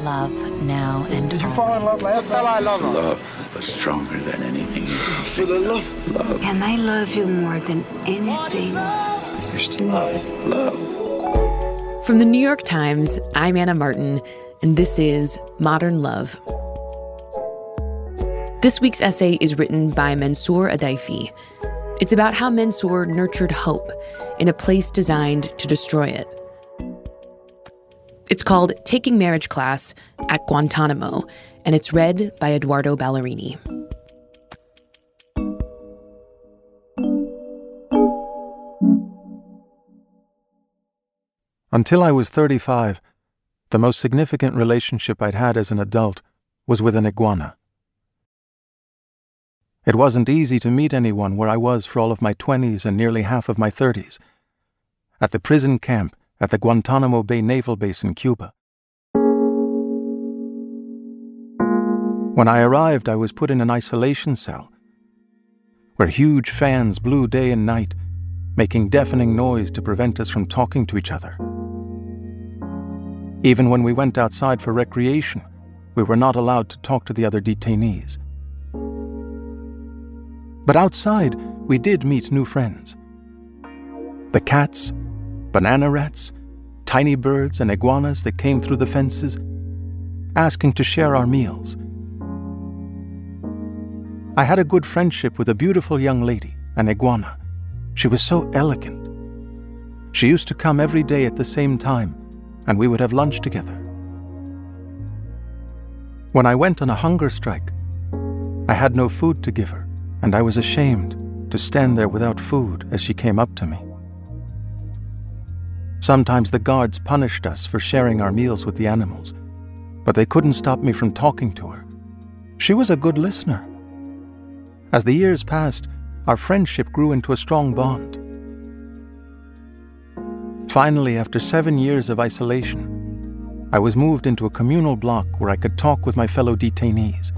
love now and Did you fall in love last night? Love was stronger than anything you can For the love. And I love you more than anything. There's to love. Love. From the New York Times, I'm Anna Martin, and this is Modern Love. This week's essay is written by Mansoor Adayfi. It's about how Mansoor nurtured hope in a place designed to destroy it. It's called Taking Marriage Class at Guantánamo, and it's read by Eduardo Ballerini. Until I was 35, the most significant relationship I'd had as an adult was with an iguana. It wasn't easy to meet anyone where I was for all of my 20s and nearly half of my 30s. At the prison camp at the Guantánamo Bay Naval Base in Cuba. When I arrived, I was put in an isolation cell, where huge fans blew day and night, making deafening noise to prevent us from talking to each other. Even when we went outside for recreation, we were not allowed to talk to the other detainees. But outside, we did meet new friends. The cats, banana rats, tiny birds and iguanas that came through the fences, asking to share our meals. I had a good friendship with a beautiful young lady, an iguana. She was so elegant. She used to come every day at the same time, and we would have lunch together. When I went on a hunger strike, I had no food to give her, and I was ashamed to stand there without food as she came up to me. Sometimes the guards punished us for sharing our meals with the animals, but they couldn't stop me from talking to her. She was a good listener. As the years passed, our friendship grew into a strong bond. Finally, after 7 years of isolation, I was moved into a communal block where I could talk with my fellow detainees.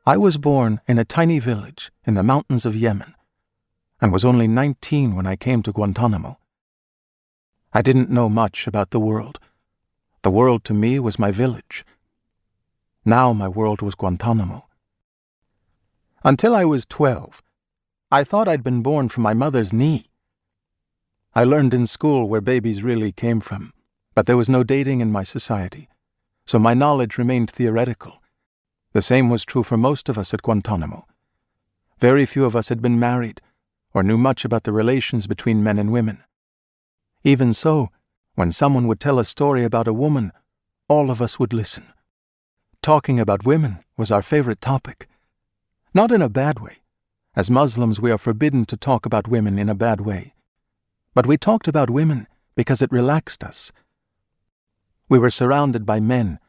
I was born in a tiny village in the mountains of Yemen, and was only 19 when I came to Guantánamo. I didn't know much about the world. The world to me was my village. Now my world was Guantánamo. Until I was 12, I thought I'd been born from my mother's knee. I learned in school where babies really came from, but there was no dating in my society, so my knowledge remained theoretical. The same was true for most of us at Guantánamo. Very few of us had been married, or knew much about the relations between men and women. Even so, when someone would tell a story about a woman, all of us would listen. Talking about women was our favorite topic. Not in a bad way. As Muslims, we are forbidden to talk about women in a bad way. But we talked about women because it relaxed us. We were surrounded by men,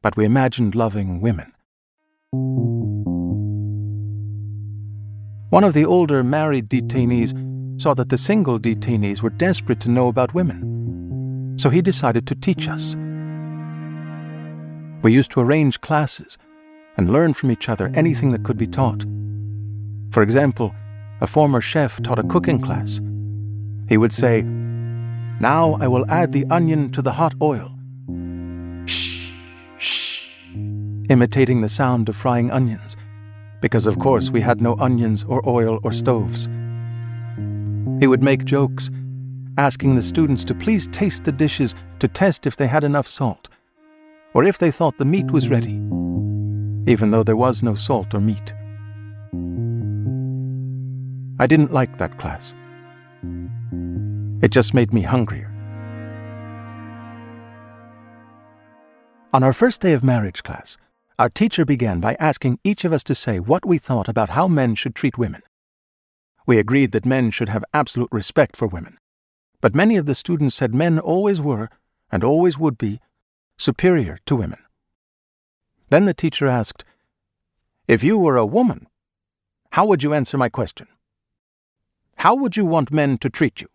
but we imagined loving women. One of the older married detainees saw that the single detainees were desperate to know about women, so he decided to teach us. We used to arrange classes and learn from each other anything that could be taught. For example, a former chef taught a cooking class. He would say, "Now I will add the onion to the hot oil." Shh, shh, imitating the sound of frying onions, because of course we had no onions or oil or stoves. He would make jokes, asking the students to please taste the dishes to test if they had enough salt, or if they thought the meat was ready, even though there was no salt or meat. I didn't like that class. It just made me hungrier. On our first day of marriage class, our teacher began by asking each of us to say what we thought about how men should treat women. We agreed that men should have absolute respect for women, but many of the students said men always were, and always would be, superior to women. Then the teacher asked, "If you were a woman, how would you answer my question? How would you want men to treat you?"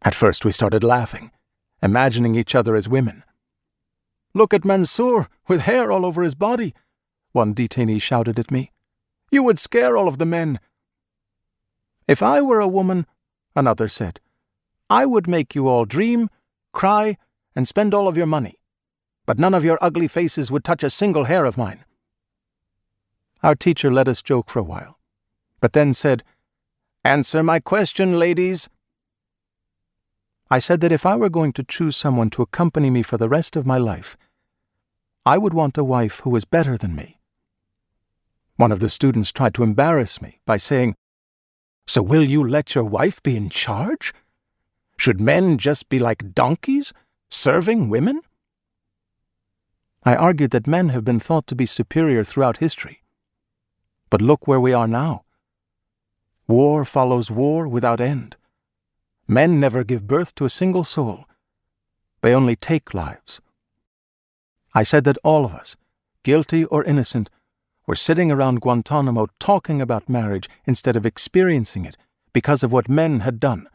At first we started laughing, imagining each other as women. "Look at Mansoor, with hair all over his body," one detainee shouted at me. "You would scare all of the men." "If I were a woman," another said, I would make you all dream, cry, and spend all of your money, but none of your ugly faces would touch a single hair of mine." Our teacher let us joke for a while, but then said, "Answer my question, ladies." I said that if I were going to choose someone to accompany me for the rest of my life, I would want a wife who was better than me. One of the students tried to embarrass me by saying, "So will you let your wife be in charge? Should men just be like donkeys, serving women?" I argued that men have been thought to be superior throughout history. But look where we are now. War follows war without end. Men never give birth to a single soul. They only take lives. I said that all of us, guilty or innocent, were sitting around Guantánamo talking about marriage instead of experiencing it because of what men had done.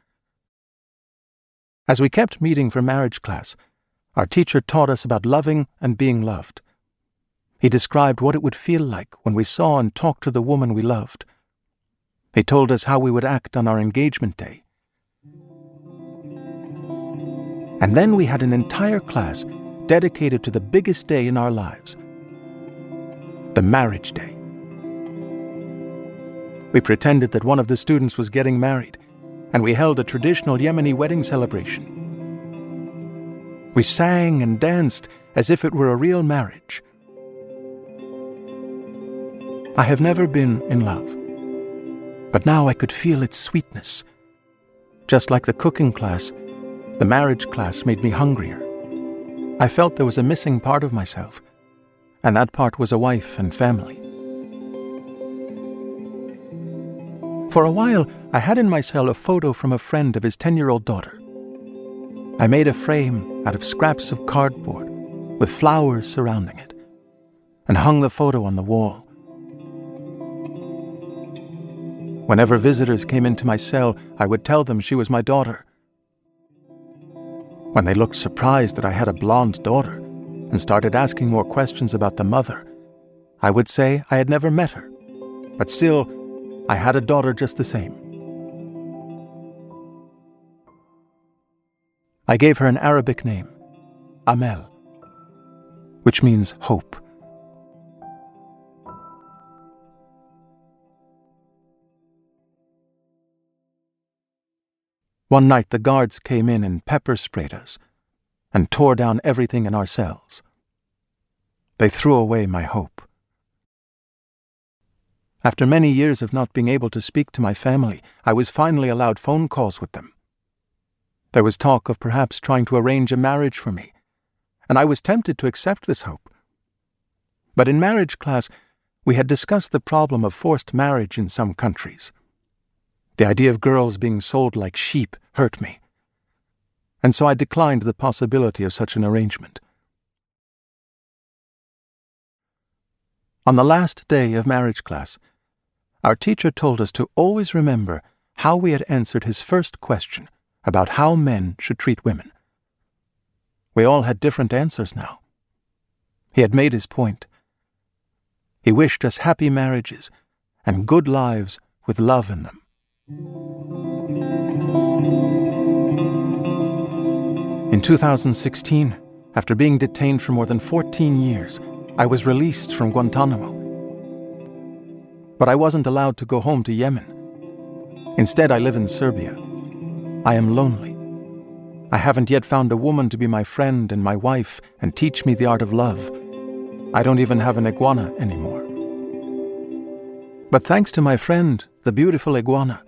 As we kept meeting for marriage class, our teacher taught us about loving and being loved. He described what it would feel like when we saw and talked to the woman we loved. He told us how we would act on our engagement day. And then we had an entire class dedicated to the biggest day in our lives, the marriage day. We pretended that one of the students was getting married, and we held a traditional Yemeni wedding celebration. We sang and danced as if it were a real marriage. I have never been in love, but now I could feel its sweetness. Just like the cooking class, the marriage class made me hungrier. I felt there was a missing part of myself, and that part was a wife and family. For a while, I had in my cell a photo from a friend of his 10-year-old daughter. I made a frame out of scraps of cardboard with flowers surrounding it, and hung the photo on the wall. Whenever visitors came into my cell, I would tell them she was my daughter. When they looked surprised that I had a blonde daughter and started asking more questions about the mother, I would say I had never met her, but still, I had a daughter just the same. I gave her an Arabic name, Amel, which means hope. One night the guards came in and pepper sprayed us and tore down everything in our cells. They threw away my hope. After many years of not being able to speak to my family, I was finally allowed phone calls with them. There was talk of perhaps trying to arrange a marriage for me, and I was tempted to accept this hope. But in marriage class, we had discussed the problem of forced marriage in some countries. The idea of girls being sold like sheep hurt me, and so I declined the possibility of such an arrangement. On the last day of marriage class, our teacher told us to always remember how we had answered his first question about how men should treat women. We all had different answers now. He had made his point. He wished us happy marriages and good lives with love in them. In 2016, after being detained for more than 14 years, I was released from Guantánamo. But I wasn't allowed to go home to Yemen. Instead, I live in Serbia. I am lonely. I haven't yet found a woman to be my friend and my wife and teach me the art of love. I don't even have an iguana anymore. But thanks to my friend, the beautiful iguana,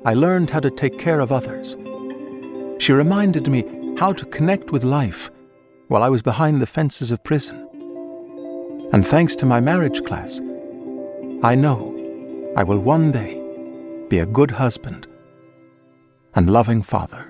I learned how to take care of others. She reminded me how to connect with life while I was behind the fences of prison. And thanks to my marriage class, I know I will one day be a good husband and loving father.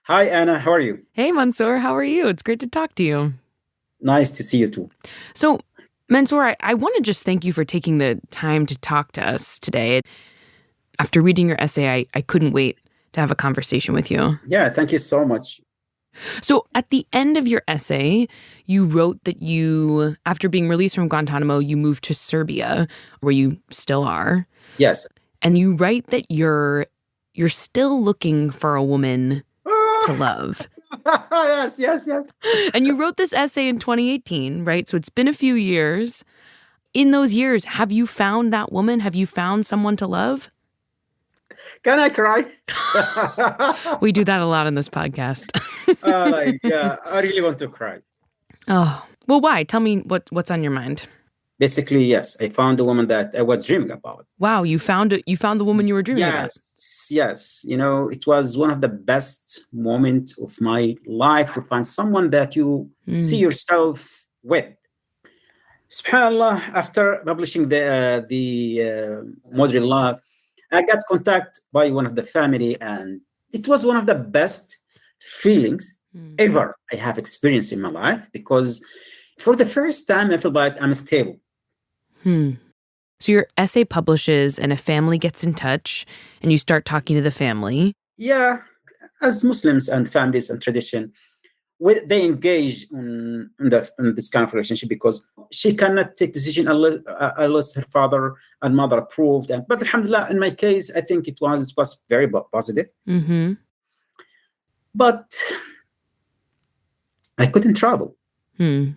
Hi, Anna. How are you? Hey, Mansoor, how are you? It's great to talk to you. Nice to see you too. So, Mansoor, I want to just thank you for taking the time to talk to us today. After reading your essay, I couldn't wait to have a conversation with you. Yeah, thank you so much. So at the end of your essay, you wrote that you, after being released from Guantanamo, you moved to Serbia, where you still are. Yes. And you write that you're still looking for a woman to love. Yes. And you wrote this essay in 2018, right? So it's been a few years. In those years, have you found that woman? Have you found someone to love? Can I cry? We do that a lot in this podcast. I really want to cry. Oh, well, why? Tell me what's on your mind. Basically, yes, I found a woman that I was dreaming about. Wow, you found it. You found the woman you were dreaming about. Yes. It was one of the best moments of my life to find someone that you see yourself with. SubhanAllah, after publishing the Modern Love, I got contact by one of the family, and it was one of the best feelings ever I have experienced in my life, because for the first time I feel like I'm stable. So your essay publishes and a family gets in touch and you start talking to the family. Yeah, as Muslims and families and tradition, they engage in this kind of relationship, because she cannot take decision unless her father and mother approved. But alhamdulillah, in my case, I think it was very positive. Mm-hmm. But I couldn't travel. The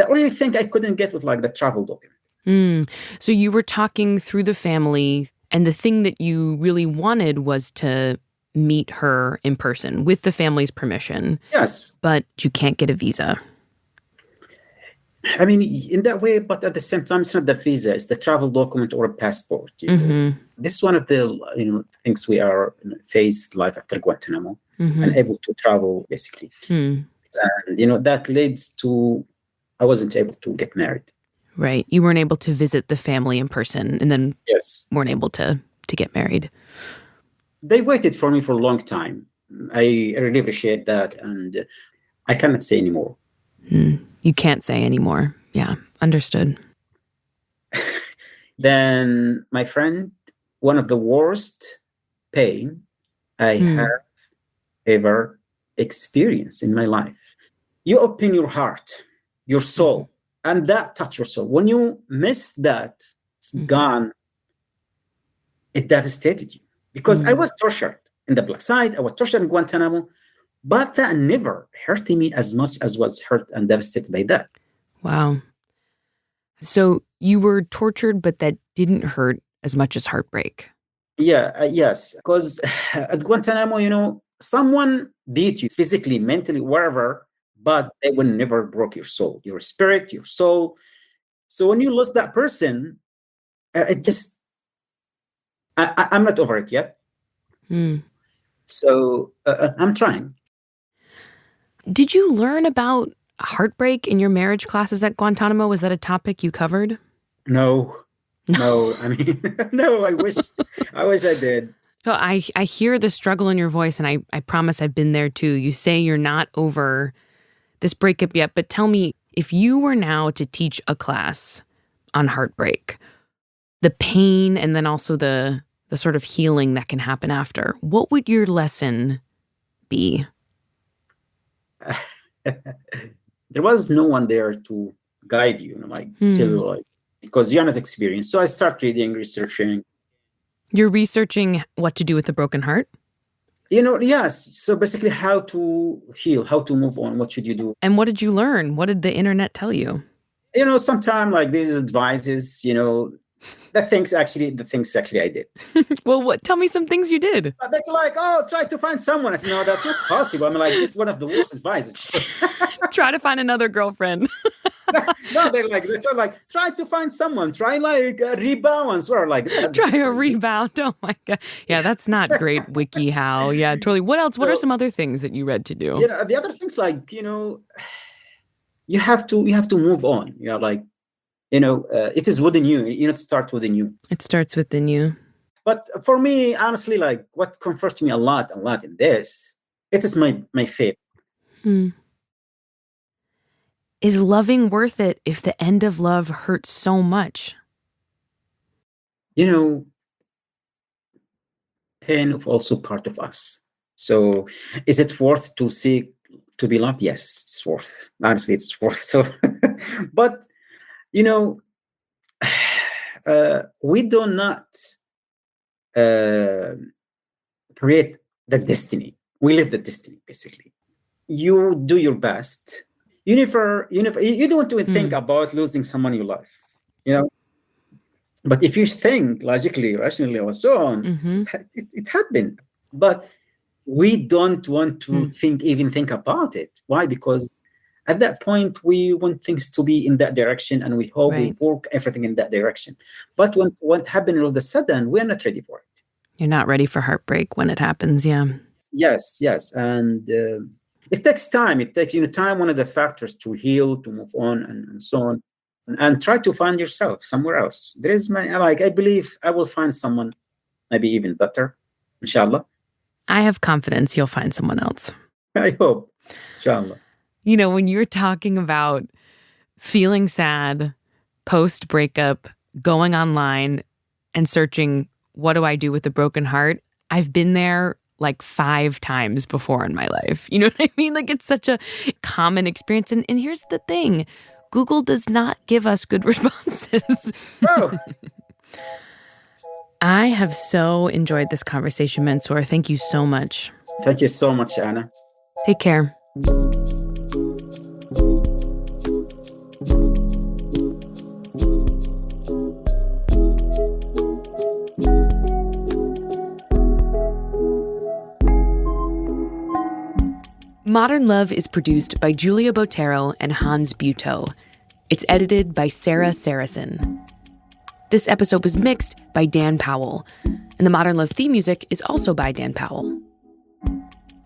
only thing I couldn't get was like the travel document. So you were talking through the family, and the thing that you really wanted was to meet her in person with the family's permission. Yes. But you can't get a visa. I mean, in that way, but at the same time, it's not the visa, it's the travel document or a passport. This is one of the things we are faced life after Guantanamo, and able to travel, basically. And, that leads to, I wasn't able to get married. Right. You weren't able to visit the family in person, and then weren't able to get married. They waited for me for a long time. I really appreciate that, and I cannot say anymore. You can't say anymore. Yeah, understood. Then, my friend, one of the worst pain I have ever experienced in my life. You open your heart, your soul, and that touch your soul. When you miss that, it's gone. It devastated you. Because I was tortured in the black side, I was tortured in Guantanamo, but that never hurt me as much as was hurt and devastated by that. Wow. So you were tortured, but that didn't hurt as much as heartbreak. Yeah, yes. Because at Guantanamo, someone beat you physically, mentally, wherever, but they will never broke your soul, your spirit, your soul. So when you lose that person, it just, I'm not over it yet. So I'm trying. Did you learn about heartbreak in your marriage classes at Guantanamo? Was that a topic you covered? No. I mean, no, I wish I did. So I hear the struggle in your voice, and I promise I've been there too. You say you're not over this breakup yet, but tell me, if you were now to teach a class on heartbreak, the pain and then also the sort of healing that can happen after, what would your lesson be? There was no one there to guide you, tell you, because you're not experienced. So I start reading, researching. You're researching what to do with the broken heart? Yes. So basically how to heal, how to move on, what should you do? And what did you learn? What did the internet tell you? Sometimes these advices, the things actually I did. Well, tell me some things you did. They're like, try to find someone. I said, no, that's not possible. I'm like, this is one of the worst advices. Try to find another girlfriend. No, they're try to find someone. Try a rebound. Or try a rebound. Oh my God. Yeah, that's not great. WikiHow. Yeah, totally. What else? What are some other things that you read to do? The other things you have to move on. It is within you. It starts within you. It starts within you. But for me, honestly, like what comforts me a lot in this, it is my faith. Is loving worth it if the end of love hurts so much? Pain is also part of us. So is it worth to seek to be loved? Yes, it's worth. Honestly, it's worth. So, but, we do not create the destiny. We live the destiny, basically. You do your best. You don't want to think about losing someone you love, But if you think logically, rationally, or so on, it happened. But we don't want to even think about it. Why? Because at that point, we want things to be in that direction, and we hope we work everything in that direction. But when what happened all of a sudden, we're not ready for it. You're not ready for heartbreak when it happens, yeah. Yes. And it takes time. It takes time, one of the factors to heal, to move on, and so on. And try to find yourself somewhere else. There is I believe I will find someone maybe even better, inshallah. I have confidence you'll find someone else. I hope, inshallah. When you're talking about feeling sad, post-breakup, going online and searching, what do I do with a broken heart? I've been there like 5 times before in my life. You know what I mean? Like, it's such a common experience. And here's the thing. Google does not give us good responses. Oh. I have so enjoyed this conversation, Mansoor. Thank you so much. Thank you so much, Anna. Take care. Modern Love is produced by Julia Botero and Hans Buetow. It's edited by Sarah Saracen. This episode was mixed by Dan Powell, and the Modern Love theme music is also by Dan Powell.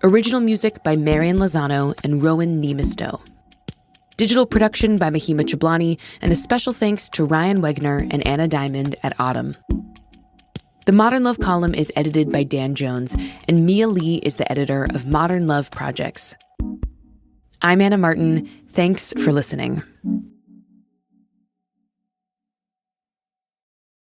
Original music by Marian Lozano and Rowan Nemisto. Digital production by Mahima Chablani, and a special thanks to Ryan Wegner and Anna Diamond at Autumn. The Modern Love column is edited by Dan Jones, and Mia Lee is the editor of Modern Love Projects. I'm Anna Martin. Thanks for listening.